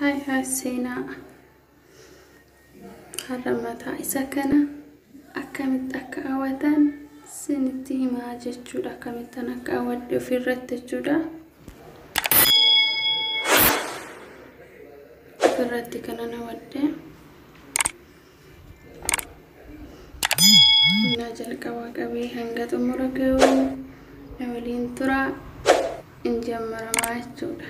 هاي السيناء هرمتها إسكنا أكمت أكاوتان سنتي ما جتشودا أكمتنا أكاوت في الرت جودا في الرت كنا نودي ناجل كواكبي هنجت مركو نولين ترى إنجمر ما جودا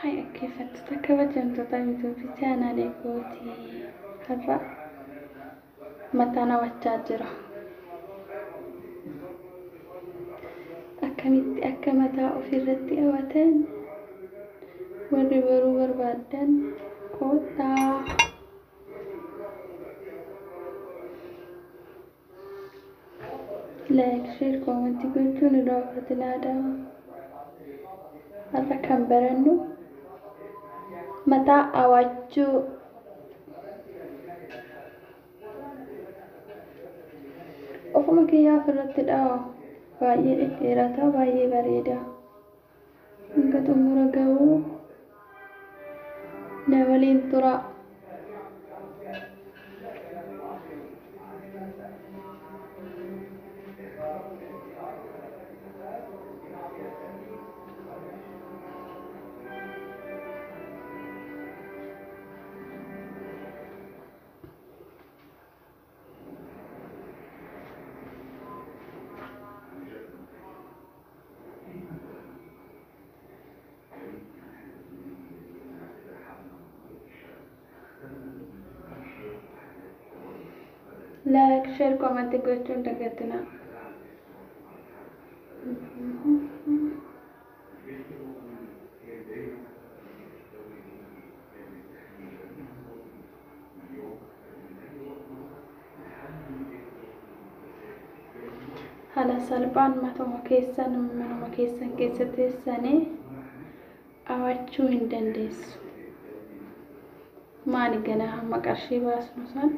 هاي كيف تتكبر جنت طيب في تانا ليكوتي هرا متانا وتشاجرة أكمتا في الرتي أوتان وربرو بربادن كوتا لايك شير كومنتي كنتون رافت العدم هرا كم برنو متى أوجو أفهم كيا فرت الأو باي إيراتا باي بريدا إنك تمر جو نولين ترى لايك شير كومنت كنتون دقتنا هلا سالبان ما تو مكيسن من مكيسن كيستي سنة أوجو هندندس ما نجنا هم كرشي باس مثلا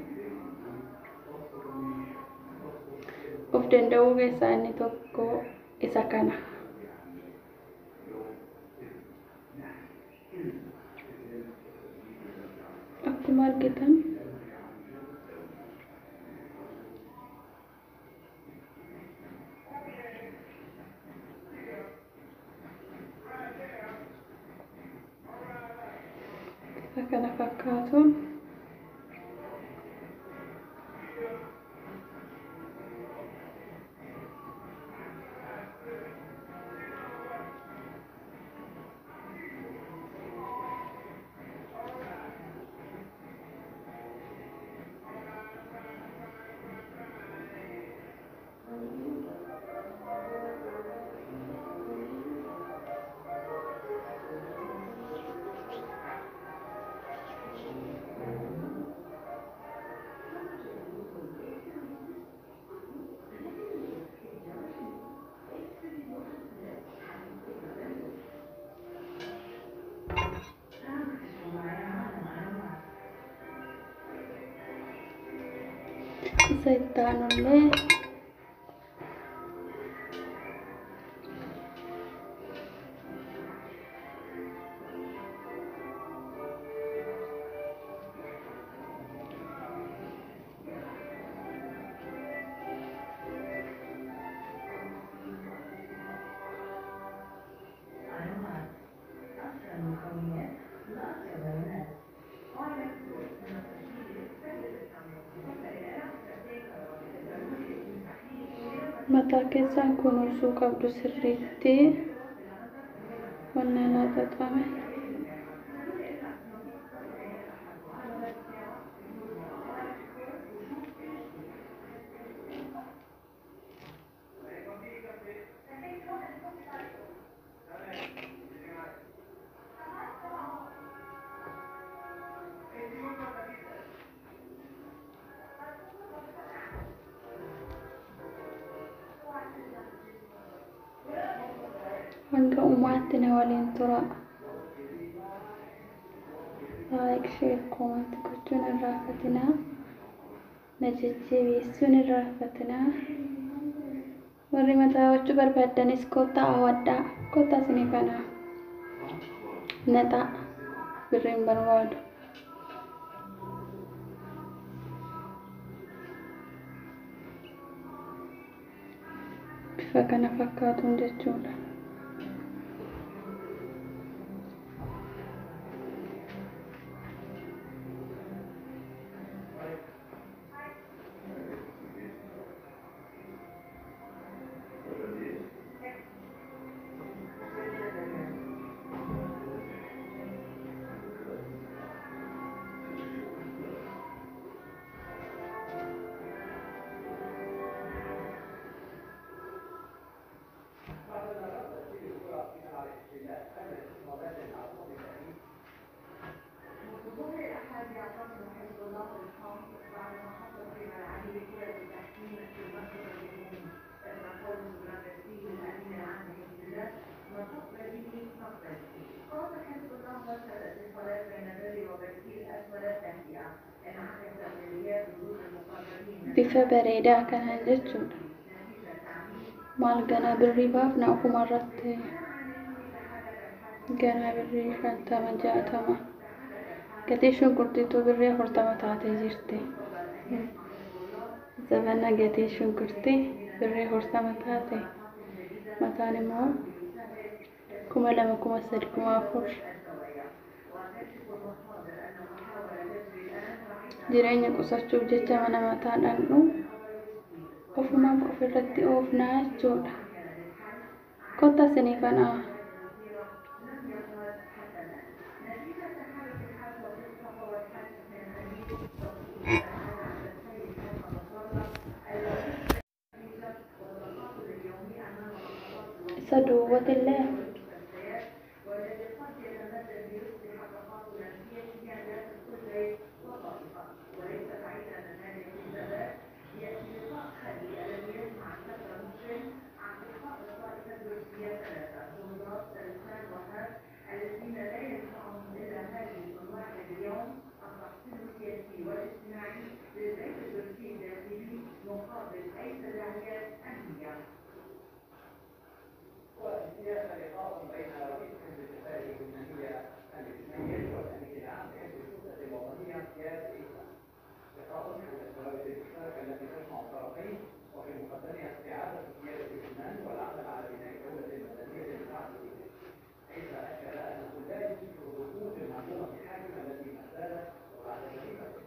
وفدندو بيساني توكو إسكانا أكمل جدا فكنا فكاتون سيطان الليل متى كيسان كونوا سوق عبدو سريتي وانا لا تطعمي هنگا أماتنا ولين ترى لايك شير كومنت كتون الرافتنا نجتبي سن الرافتنا warri mataa wachuu barbaaddanis kottaa awwaddaa kottaa isinii kana naxaa birriin barbaadu. Bifa kana fakkaatuun jechuudha. Bifa bareedaa kanaan jechuudha. Maal ganaa birrii baafna ofuma irratti ganaa birrii 50-60 gatii shunkurtiitu birrii 40 taatee jirti. Zamana gatii shunkurtii birrii 40 taate mataan immoo 2,000 3,000 jireenya qusachuuf jecha mana mataadhaan ofumaaf ofirratti oofnaa jechuudha. Kottaa isinii kana isa duwwaatillee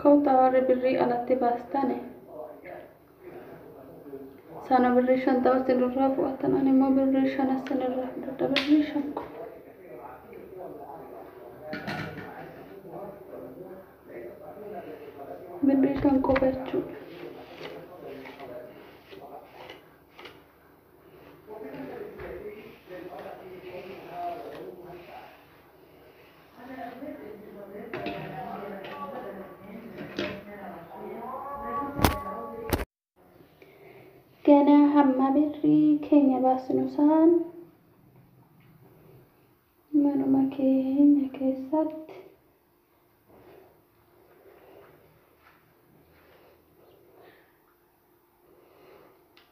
kottaa warri birrii alatti baastane sana birrii 50 isinirraa fudhatan ani immoo birrii 5 isinirraa fudhadha birrii 5 birrii 5 qofa jechuudha. Gana hamma birrii keenya baasnu isaan manuma keenya keessatti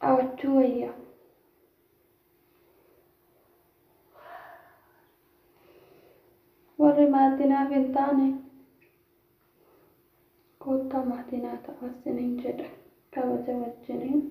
awwachuu wayya. Warri maatinaaf hin taane kottaa maatinaa ta'a isiniin jedha kabaja wajjiniin.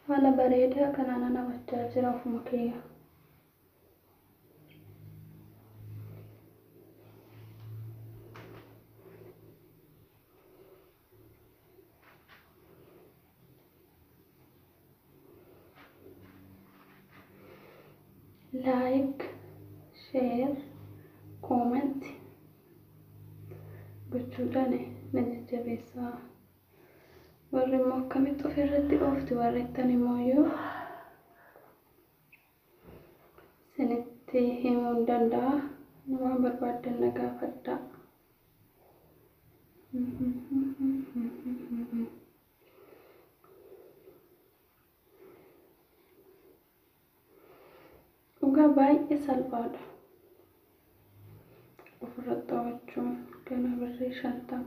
Haala bareedaa kanaan namatti jira ofuma kiyya. Like, share, comment gochuudhaan na jajjabeessaa. warri immoo akkamitti ofirratti oofti warreettan immoo isinitti himuu hin danda'a. Waan barbaadan na gaafadhaa. Dhugaa baay'ee salphaadha. Ofirratti oofachuun gana birrii 50,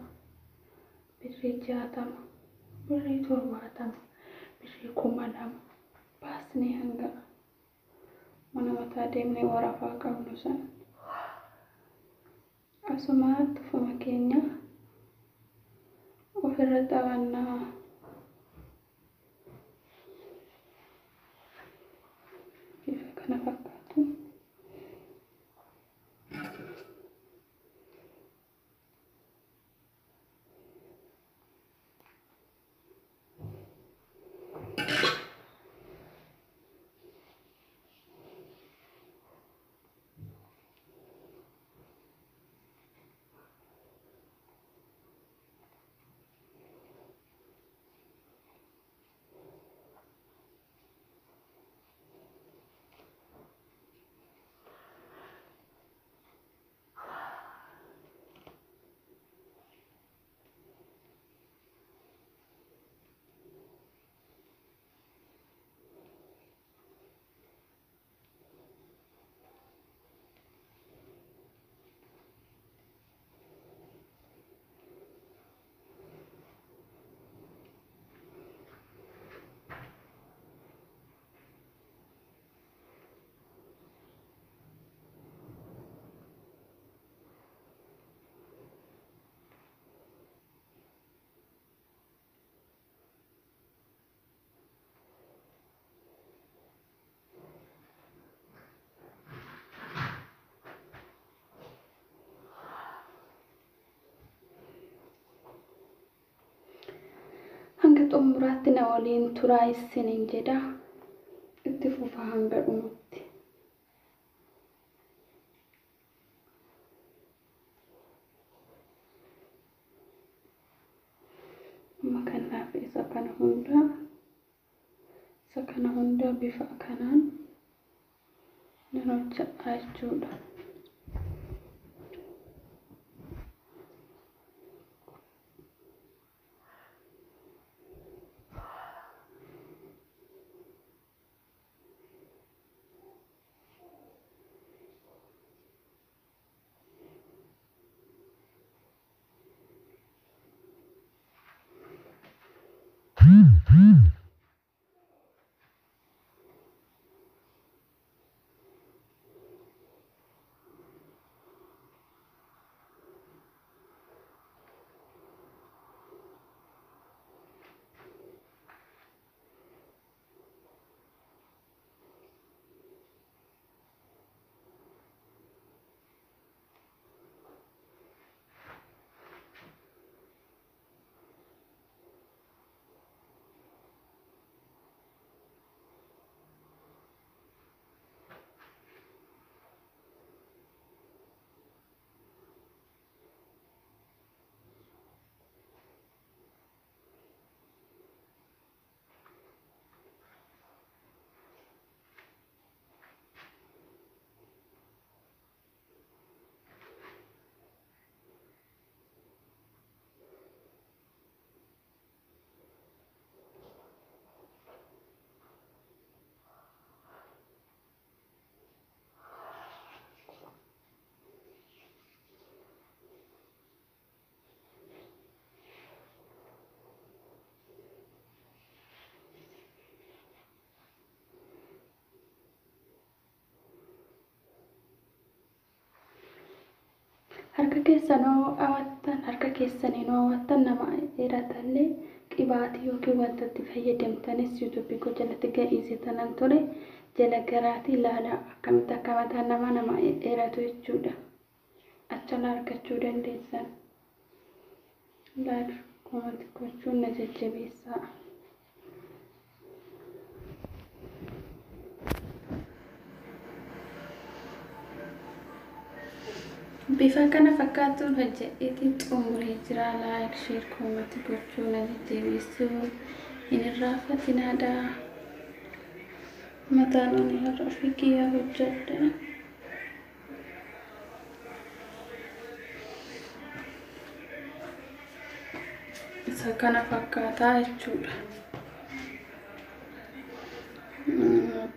birrii 60, birrii 70, birrii 1000 baasnee hanga mana mataa deemnee warafaa qabnu sana asumaatti ufuma keenya ofirra qabannaa. Bifa kana fakkaatu. Hanga xumuraatti na waliin turaa isiniin jedha. Itti fufaa hanga dhumutti. Amma kanaaf isa kana hunda bifa kanaan nan hojjedha jechuudha. Harka keessanii awwattan nama dheeratallee qibaatii yookiin wanta itti fayyadamtanis YouTube koo jalatti gadhiisitanan ture jala garaatii ilaalaa akkamitti akka mataa nama dheeratu jechuudha. Achala argachuu dandeessan. Like comment gochuun na jajjabeessaa. bifa kana fakkaatuun hojjedheeti xumuree jira. Like, share, comment gochuu na jajjabeessuu hin irraanfatinaa. Mataan ani har'a ofii kiyyaa hojjedhe. Isa kana fakkaataa jechuudha.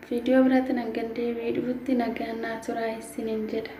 Video biraatiin hanga deebi'ee dhufutti nagaan naa turaa isiniin jedha.